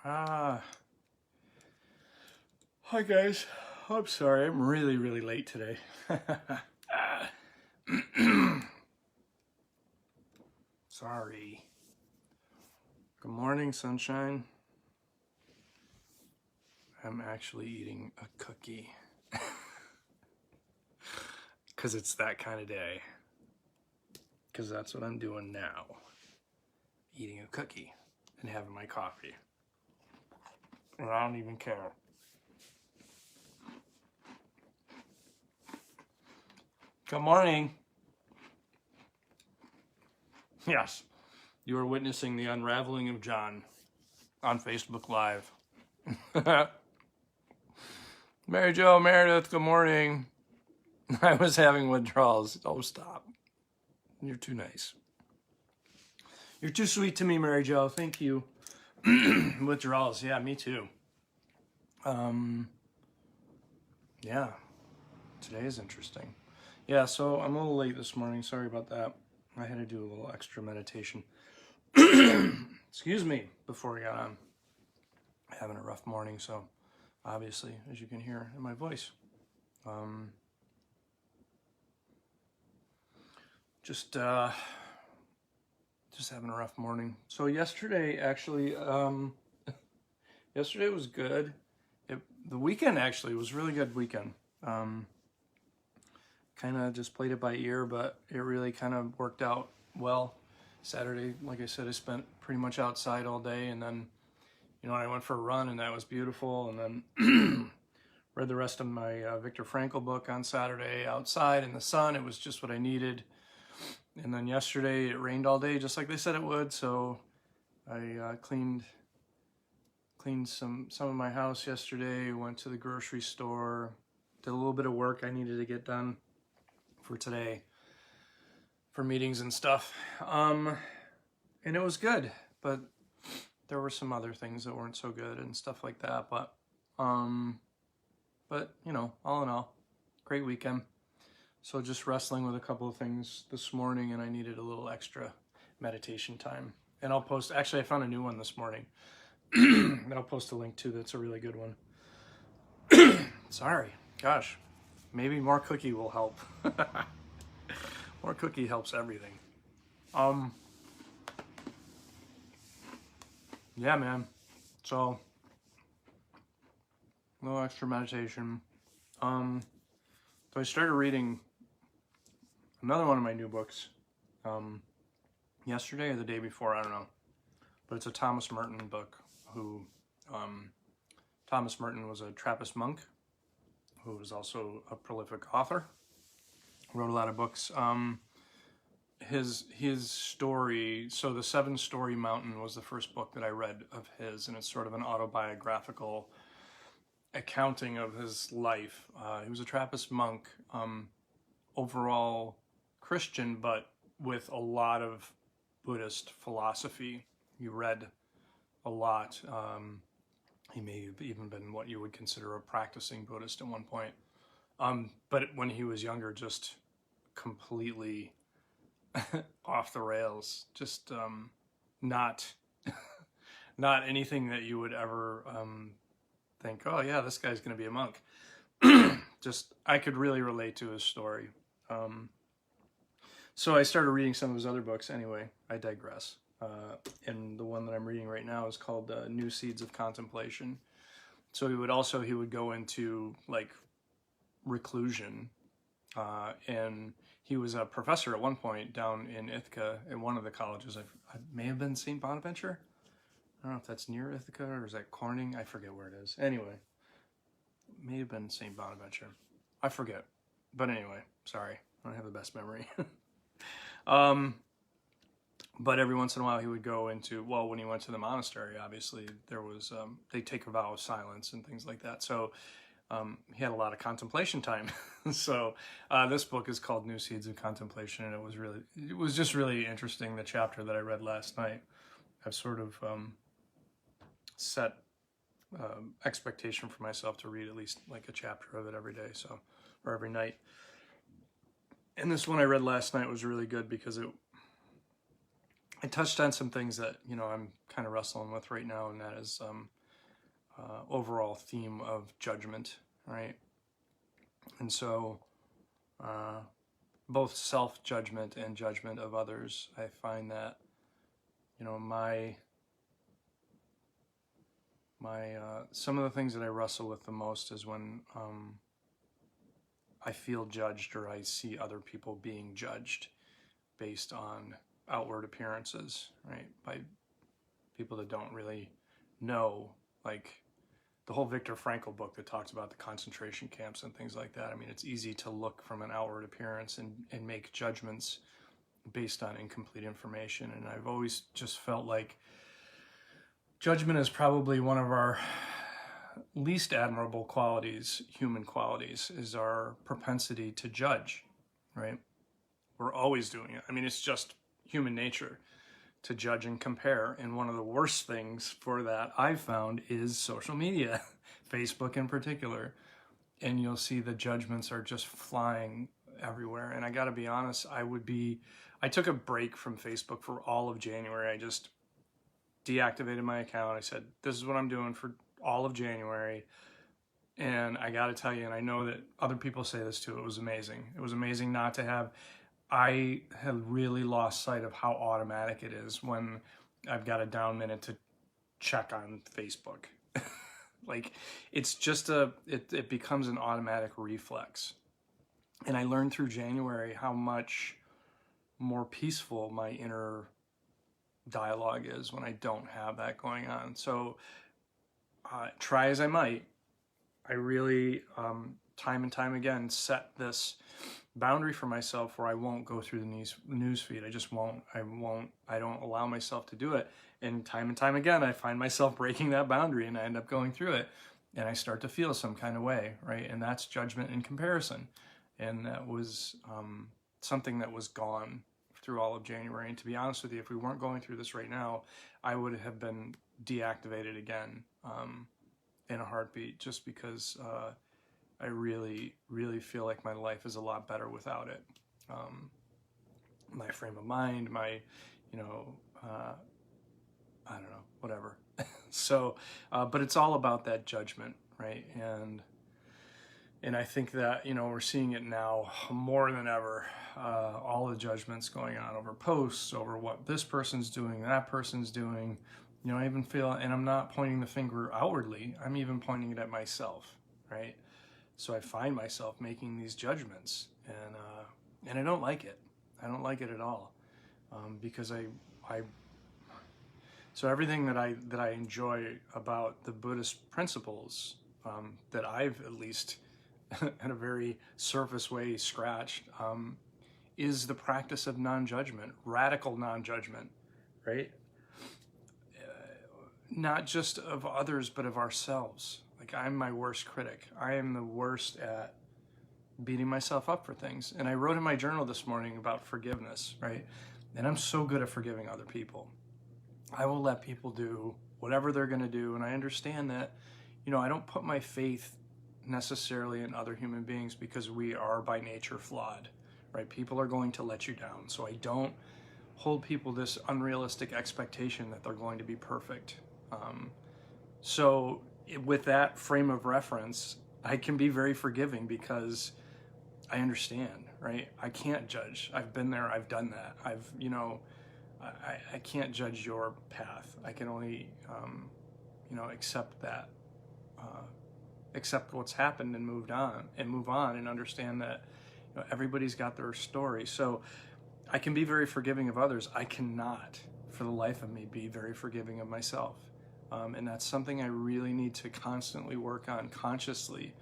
Hi guys. I'm sorry, I'm really late today. Sorry. Good morning, sunshine. I'm actually eating a cookie. Because it's that kind of day. Because that's what I'm doing now. Eating a cookie and having my coffee. And I don't even care. Good morning. Yes, you are witnessing the unraveling of John on Facebook Live. Mary Jo, Meredith, good morning. I was having withdrawals. Oh, stop. You're too nice. You're too sweet to me, Mary Jo. Thank you. Withdrawals. Yeah, me too. Yeah, today is interesting. Yeah, so I'm a little late this morning. Sorry about that. I had to do a little extra meditation. Excuse me, before we got on. Having a rough morning, so obviously, as you can hear in my voice. Just having a rough morning. So yesterday, actually, yesterday was good. The weekend actually was a really good weekend. Kind of just played it by ear, but it really kind of worked out well. Saturday, like I said, I spent pretty much outside all day, and then, I went for a run, and that was beautiful, and then read the rest of my Viktor Frankel book on Saturday outside in the sun. It was just what I needed. And then yesterday it rained all day, just like they said it would. So I cleaned some of my house yesterday. Went to the grocery store, did a little bit of work I needed to get done for today, for meetings and stuff. And it was good, but there were some other things that weren't so good and stuff like that. But all in all, great weekend. So just wrestling with a couple of things this morning, and I needed a little extra meditation time. And I'll post, actually I found a new one this morning that I'll post a link to. That's a really good one. Sorry, gosh, maybe more cookie will help. More cookie helps everything. Yeah, man. So, a little extra meditation. So I started reading another one of my new books yesterday or the day before, I don't know. But it's a Thomas Merton book. Thomas Merton was a Trappist monk who was also a prolific author. Wrote a lot of books. His story, so The Seven-Story Mountain was the first book that I read of his, and it's sort of an autobiographical accounting of his life. He was a Trappist monk, overall Christian, but with a lot of Buddhist philosophy. He read a lot. He may have even been what you would consider a practicing Buddhist at one point. But when he was younger, just completely off the rails, just not anything that you would ever think, oh yeah, this guy's going to be a monk. Just, I could really relate to his story. So I started reading some of his other books anyway. I digress. And the one that I'm reading right now is called New Seeds of Contemplation. So he would go into like reclusion, and he was a professor at one point down in Ithaca in one of the colleges. I may have been St. Bonaventure. I don't know if that's near Ithaca or is that Corning? I forget where it is. Anyway, may have been St. Bonaventure. I forget. But anyway, sorry. I don't have the best memory. But every once in a while he would go into, well, when he went to the monastery, obviously there was, they take a vow of silence and things like that. So he had a lot of contemplation time. So this book is called New Seeds of Contemplation, and it was just really interesting, the chapter that I read last night. I've sort of set expectation for myself to read at least like a chapter of it every day, or every night. And this one I read last night was really good because it I touched on some things that, I'm kind of wrestling with right now, and that is overall theme of judgment, right? And so both self-judgment and judgment of others, I find that, my some of the things that I wrestle with the most is when I feel judged, or I see other people being judged based on outward appearances, right? By people that don't really know, like the whole Viktor Frankel book that talks about the concentration camps and things like that. I mean, it's easy to look from an outward appearance and make judgments based on incomplete information. And I've always just felt like judgment is probably one of our least admirable qualities, human qualities, is our propensity to judge, right? We're always doing it. I mean, it's just human nature to judge and compare. And one of the worst things for that I've found is social media, Facebook in particular. And you'll see the judgments are just flying everywhere. And I got to be honest, I took a break from Facebook for all of January. I just deactivated my account. I said, this is what I'm doing for all of January. And I got to tell you, and I know that other people say this too, it was amazing. It was amazing not to have, I had really lost sight of how automatic it is when I've got a down minute to check on Facebook. Like, it's just it becomes an automatic reflex. And I learned through January how much more peaceful my inner dialogue is when I don't have that going on. So try as I might, I really, time and time again, set this boundary for myself where I won't go through the news feed. I just won't. I don't allow myself to do it. And time again, I find myself breaking that boundary, and I end up going through it, and I start to feel some kind of way, right? And that's judgment and comparison. And that was something that was gone through all of January. And to be honest with you, if we weren't going through this right now, I would have been deactivated again in a heartbeat, just because I really, really feel like my life is a lot better without it. My frame of mind, my, I don't know, whatever. So, but it's all about that judgment, right? And I think that, we're seeing it now more than ever. All the judgments going on over posts, over what this person's doing, that person's doing. I even feel, and I'm not pointing the finger outwardly, I'm even pointing it at myself, right? So I find myself making these judgments, and I don't like it. I don't like it at all, because so everything that I enjoy about the Buddhist principles, that I've at least in a very surface way scratched, is the practice of non-judgment, radical non-judgment, right? Not just of others, but of ourselves. Like, I'm my worst critic. I am the worst at beating myself up for things. And I wrote in my journal this morning about forgiveness, right? And I'm so good at forgiving other people. I will let people do whatever they're going to do. And I understand that, I don't put my faith necessarily in other human beings, because we are by nature flawed, right? People are going to let you down. So I don't hold people this unrealistic expectation that they're going to be perfect. So with that frame of reference, I can be very forgiving, because I understand, right? I can't judge. I've been there. I've done that. I can't judge your path. I can only, accept that, accept what's happened and move on and understand that everybody's got their story. So I can be very forgiving of others. I cannot, for the life of me, be very forgiving of myself. And that's something I really need to constantly work on consciously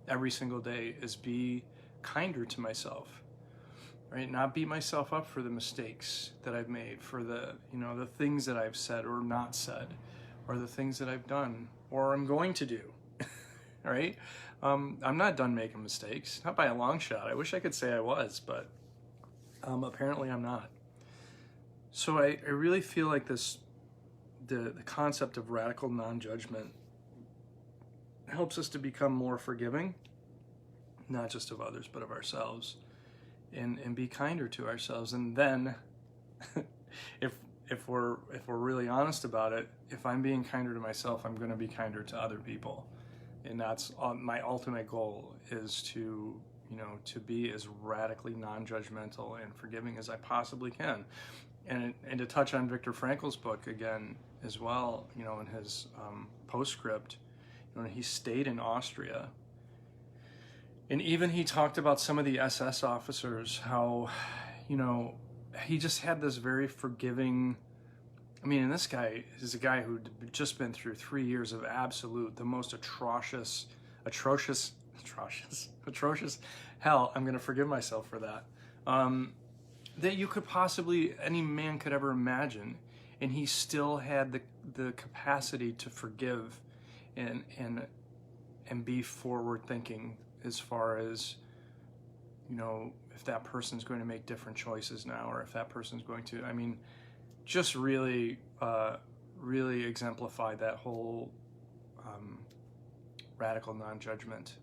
every single day, is be kinder to myself, right? Not beat myself up for the mistakes that I've made, for the, the things that I've said or not said, or the things that I've done or I'm going to do, right? I'm not done making mistakes, not by a long shot. I wish I could say I was, but apparently I'm not. So I really feel like the concept of radical non-judgment helps us to become more forgiving, not just of others, but of ourselves, and be kinder to ourselves. And then if we're really honest about it, if I'm being kinder to myself, I'm going to be kinder to other people. And that's my ultimate goal, is to, to be as radically non-judgmental and forgiving as I possibly can. And to touch on Viktor Frankel's book again as well, in his postscript, he stayed in Austria. And even he talked about some of the SS officers, how, he just had this very forgiving, and this guy is a guy who'd just been through 3 years of the most atrocious hell. I'm going to forgive myself for that. That you could any man could ever imagine. And he still had the capacity to forgive and be forward thinking as far as, if that person's going to make different choices now, or if that person's going to, just really, really exemplified that whole radical non-judgment.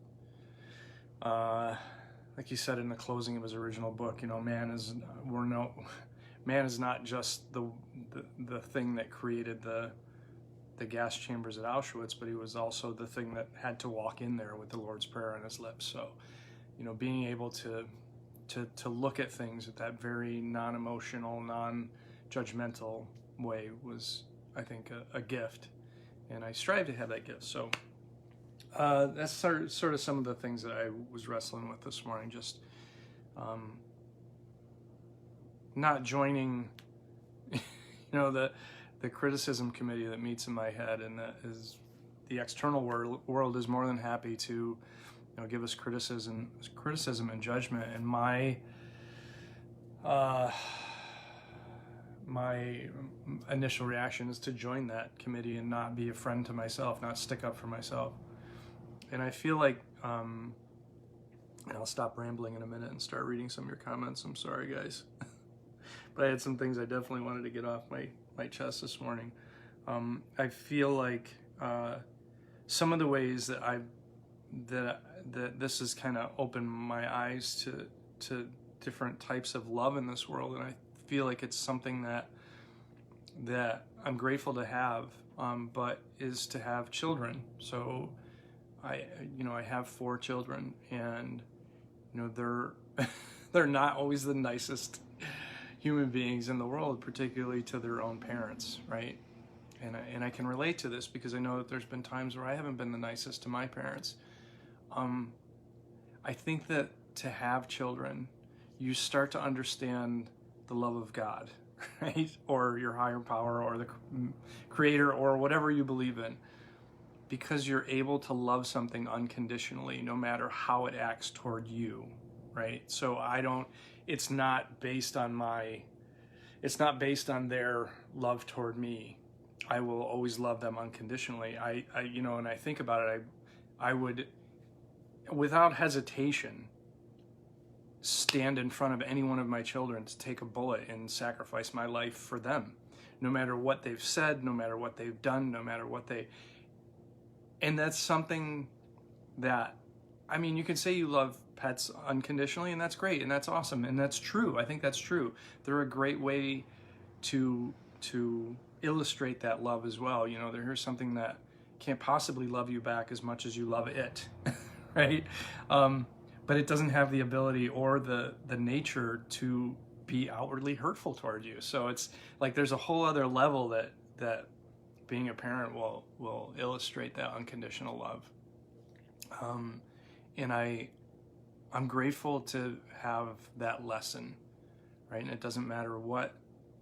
Like he said in the closing of his original book, man is not just the thing that created the gas chambers at Auschwitz, but he was also the thing that had to walk in there with the Lord's Prayer on his lips. So, being able to look at things at that very non-emotional, non-judgmental way was, I think, a gift, and I strive to have that gift. So that's sort of some of the things that I was wrestling with this morning. Just not joining, the criticism committee that meets in my head, and that is the external world is more than happy to, give us criticism and judgment. And my initial reaction is to join that committee and not be a friend to myself, not stick up for myself. And I feel like, and I'll stop rambling in a minute and start reading some of your comments. I'm sorry, guys. But I had some things I definitely wanted to get off my chest this morning. I feel like some of the ways that that this has kind of opened my eyes to different types of love in this world, and I feel like it's something that I'm grateful to have, but is to have children. So I have 4 children, and they're not always the nicest human beings in the world, particularly to their own parents, right? And I can relate to this because I know that there's been times where I haven't been the nicest to my parents. I think that to have children, you start to understand the love of God, right? Or your higher power, or the creator, or whatever you believe in, because you're able to love something unconditionally, no matter how it acts toward you, right? So it's not based on their love toward me. I will always love them unconditionally. And I think about it, I would, without hesitation, stand in front of any one of my children to take a bullet and sacrifice my life for them, no matter what they've said, no matter what they've done, no matter what and that's something that, you can say you love pets unconditionally, and that's great, and that's awesome, and that's true. I think that's true. They're a great way to illustrate that love as well. Here's something that can't possibly love you back as much as you love it, right? But it doesn't have the ability or the nature to be outwardly hurtful toward you. So it's like there's a whole other level that being a parent will illustrate that unconditional love. And I'm grateful to have that lesson, right? And it doesn't matter what.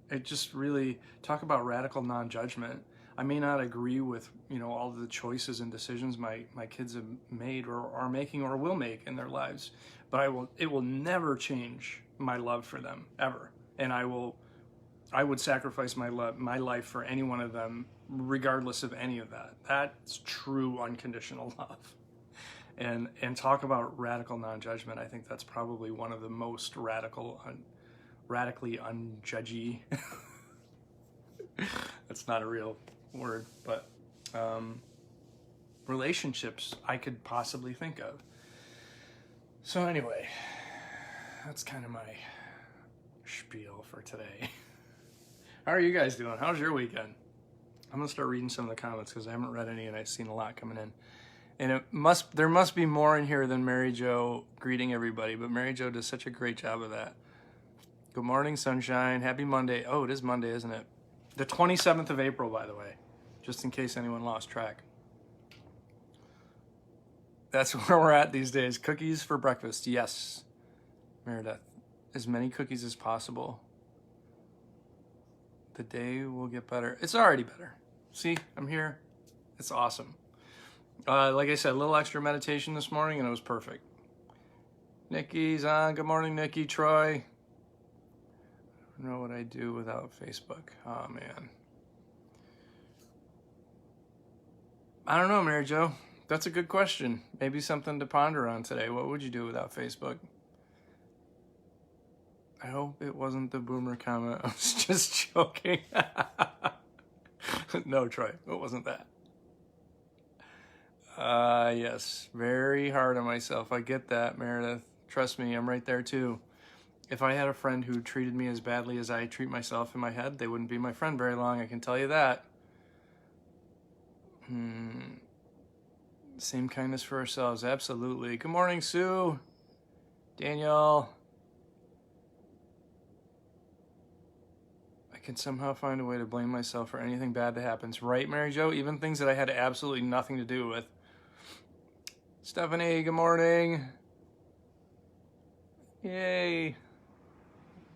It just really, talk about radical non-judgment. I may not agree with, all of the choices and decisions my kids have made or are making or will make in their lives, but it will never change my love for them, ever. And I would sacrifice my life for any one of them, regardless of any of that. That's true unconditional love. And talk about radical non-judgment. I think that's probably one of the most radically unjudgy. That's not a real word, but relationships I could possibly think of. So anyway, that's kind of my spiel for today. How are you guys doing? How's your weekend? I'm gonna start reading some of the comments because I haven't read any and I've seen a lot coming in. And there must be more in here than Mary Jo greeting everybody, but Mary Jo does such a great job of that. Good morning, sunshine. Happy Monday. Oh, it is Monday, isn't it? The 27th of April, by the way, just in case anyone lost track. That's where we're at these days. Cookies for breakfast. Yes, Meredith. As many cookies as possible. The day will get better. It's already better. See, I'm here. It's awesome. Like I said, a little extra meditation this morning and it was perfect. Nikki's on. Good morning, Nikki. Troy. I don't know what I'd do without Facebook. Oh, man. I don't know, Mary Jo. That's a good question. Maybe something to ponder on today. What would you do without Facebook? I hope it wasn't the boomer comment. I was just joking. No, Troy, it wasn't that. Yes, very hard on myself. I get that, Meredith. Trust me, I'm right there too. If I had a friend who treated me as badly as I treat myself in my head, they wouldn't be my friend very long, I can tell you that. Same kindness for ourselves, absolutely. Good morning, Sue. Danielle. I can somehow find a way to blame myself for anything bad that happens. Right, Mary Jo? Even things that I had absolutely nothing to do with. Stephanie, good morning. Yay.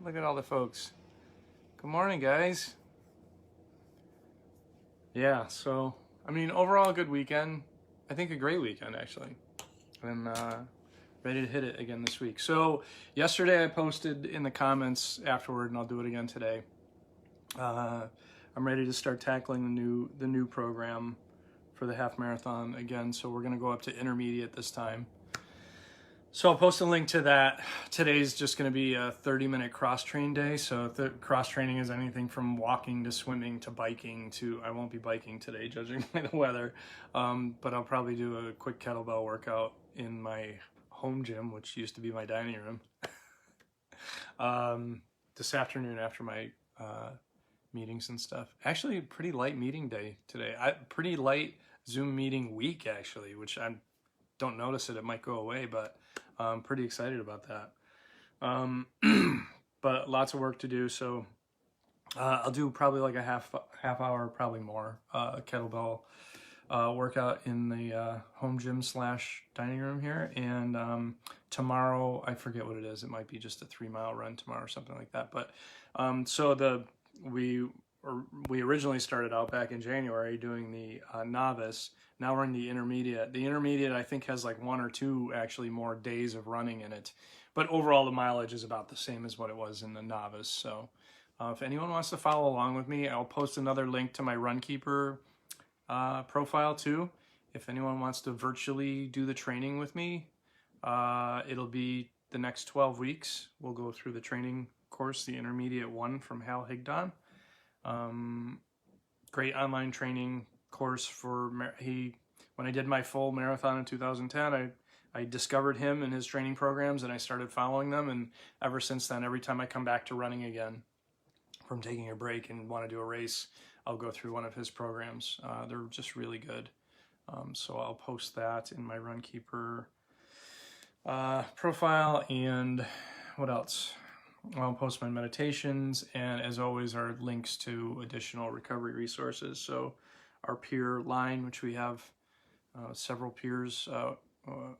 Look at all the folks. Good morning, guys. Yeah, so, I mean, overall, good weekend. I think a great weekend, actually. I'm ready to hit it again this week. So, yesterday I posted in the comments afterward, and I'll do it again today. I'm ready to start tackling the new program for the half marathon again. So we're going to go up to intermediate this time. So I'll post a link to that. Today's just going to be a 30-minute cross-train day. So the cross-training is anything from walking to swimming to biking to, I won't be biking today, judging by the weather. But I'll probably do a quick kettlebell workout in my home gym, which used to be my dining room, this afternoon after my meetings and stuff. Actually, a pretty light meeting day today. Pretty light Zoom meeting week, actually, which I don't notice it. It might go away, but I'm pretty excited about that. But lots of work to do, so I'll do probably like a half hour, probably more, kettlebell workout in the home gym / dining room here. And tomorrow, I forget what it is. It might be just a 3-mile run tomorrow or something like that. But so we originally started out back in January doing the novice. Now we're in the intermediate. The intermediate, I think, has like 1 or 2 actually more days of running in it. But overall, the mileage is about the same as what it was in the novice. So if anyone wants to follow along with me, I'll post another link to my RunKeeper profile too. If anyone wants to virtually do the training with me, it'll be the next 12 weeks. We'll go through the training course, the intermediate one from Hal Higdon. Great online training course for when I did my full marathon in 2010, I discovered him and his training programs and I started following them, and ever since then, every time I come back to running again from taking a break and want to do a race, I'll go through one of his programs. They're just really good. So I'll post that in my RunKeeper profile. And what else? I'll post my meditations, and as always, our links to additional recovery resources. So our peer line, which we have several peers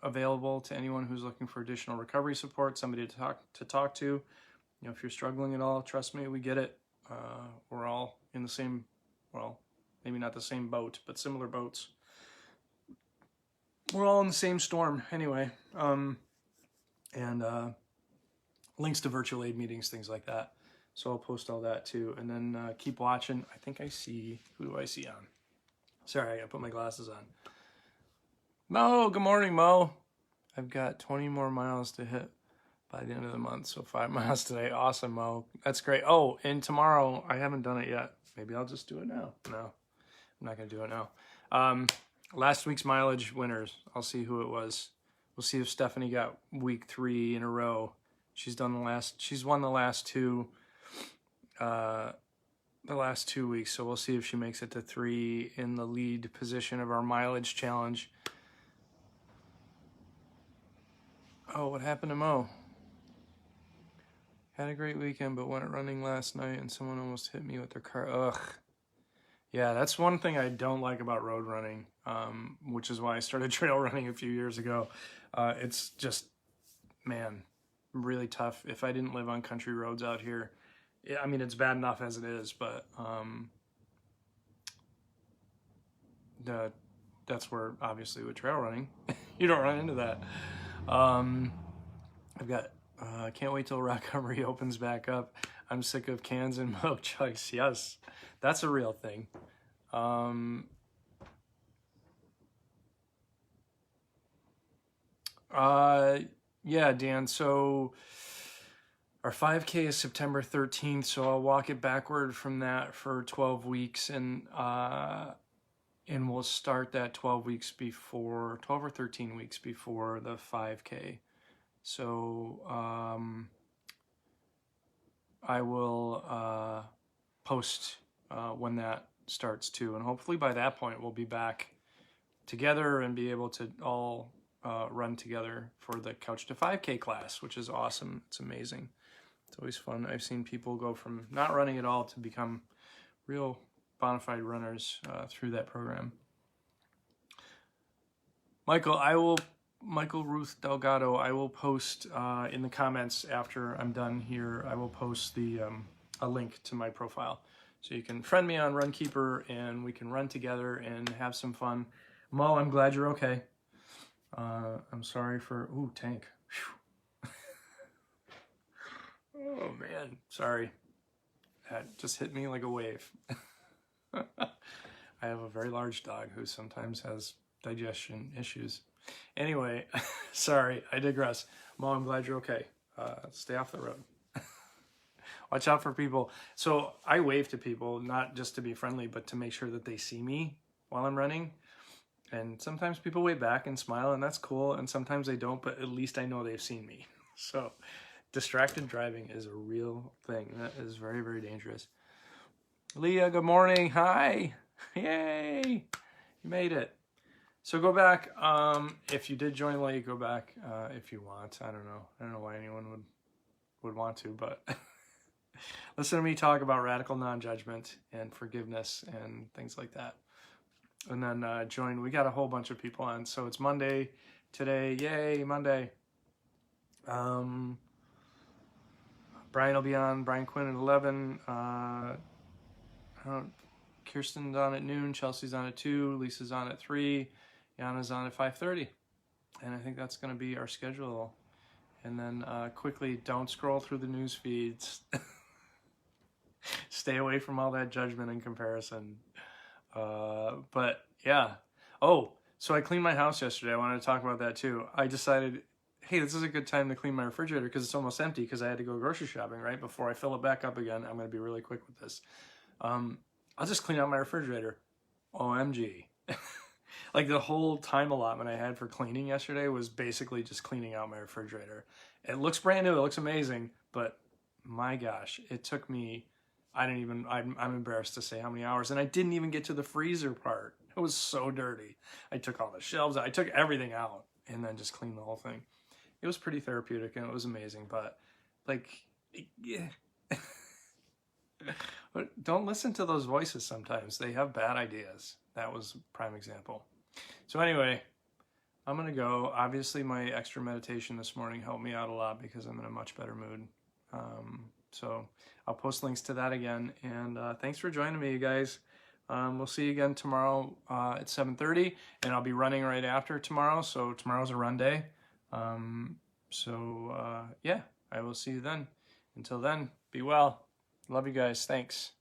available to anyone who's looking for additional recovery support, somebody to talk to. You know, if you're struggling at all, trust me, we get it. We're all in the same, well, maybe not the same boat, but similar boats. We're all in the same storm anyway. Links to virtual aid meetings, things like that. So I'll post all that too. And then keep watching. I think I see, who do I see on? Sorry, I gotta put my glasses on. Mo, good morning, Mo. I've got 20 more miles to hit by the end of the month. So 5 miles today. Awesome, Mo. That's great. Oh, and tomorrow, I haven't done it yet. Maybe I'll just do it now. No, I'm not gonna do it now. Last week's mileage winners. I'll see who it was. We'll see if Stephanie got week 3 in a row. She's won the last 2 the last 2 weeks, so we'll see if she makes it to 3 in the lead position of our mileage challenge. Oh, what happened to Mo? Had a great weekend, but went running last night and someone almost hit me with their car. Ugh. Yeah, that's one thing I don't like about road running, which is why I started trail running a few years ago. It's just, man, really tough. If I didn't live on country roads out here, I mean, it's bad enough as it is, but that's where, obviously, with trail running, you don't run into that. I've got, can't wait till ROCovery opens back up. I'm sick of cans and milk jugs. Yes, that's a real thing. Yeah, Dan, so our 5K is September 13th, so I'll walk it backward from that for 12 weeks, and we'll start that 12 or 13 weeks before the 5K. So I will post when that starts too, and hopefully by that point we'll be back together and be able to all run together for the Couch to 5K class, which is awesome. It's amazing. It's always fun. I've seen people go from not running at all to become real bona fide runners through that program. Michael Ruth Delgado, I will post in the comments after I'm done here, I will post the a link to my profile. So you can friend me on RunKeeper and we can run together and have some fun. Mo, I'm glad you're okay. I'm sorry for, ooh, tank. Oh man, sorry. That just hit me like a wave. I have a very large dog who sometimes has digestion issues. Anyway, sorry, I digress. Mo, I'm glad you're okay. Stay off the road. Watch out for people. So I wave to people, not just to be friendly, but to make sure that they see me while I'm running. And sometimes people wave back and smile, and that's cool. And sometimes they don't, but at least I know they've seen me. So distracted driving is a real thing. That is very, very dangerous. Leah, good morning. Hi. Yay. You made it. So go back. If you did join late, go back if you want. I don't know. I don't know why anyone would want to, but listen to me talk about radical non-judgment and forgiveness and things like that. And then join. We got a whole bunch of people on. So it's Monday today. Yay, Monday. Brian will be on. Brian Quinn at 11. Kirsten's on at noon. Chelsea's on at 2. Lisa's on at 3. Yana's on at 5:30. And I think that's going to be our schedule. And then quickly, don't scroll through the news feeds. Stay away from all that judgment and comparison. But yeah. Oh, so I cleaned my house yesterday. I wanted to talk about that too. I decided, hey, this is a good time to clean my refrigerator because it's almost empty because I had to go grocery shopping, right? Before I fill it back up again. I'm going to be really quick with this. I'll just clean out my refrigerator. OMG. Like the whole time allotment I had for cleaning yesterday was basically just cleaning out my refrigerator. It looks brand new. It looks amazing. But my gosh, it took me, I'm embarrassed to say how many hours. And I didn't even get to the freezer part. It was so dirty. I took all the shelves out. I took everything out and then just cleaned the whole thing. It was pretty therapeutic and it was amazing. But like, yeah. But don't listen to those voices sometimes. They have bad ideas. That was a prime example. So anyway, I'm going to go. Obviously, my extra meditation this morning helped me out a lot because I'm in a much better mood. So I'll post links to that again. And thanks for joining me, you guys. We'll see you again tomorrow at 7:30. And I'll be running right after tomorrow. So tomorrow's a run day. Yeah, I will see you then. Until then, be well. Love you guys. Thanks.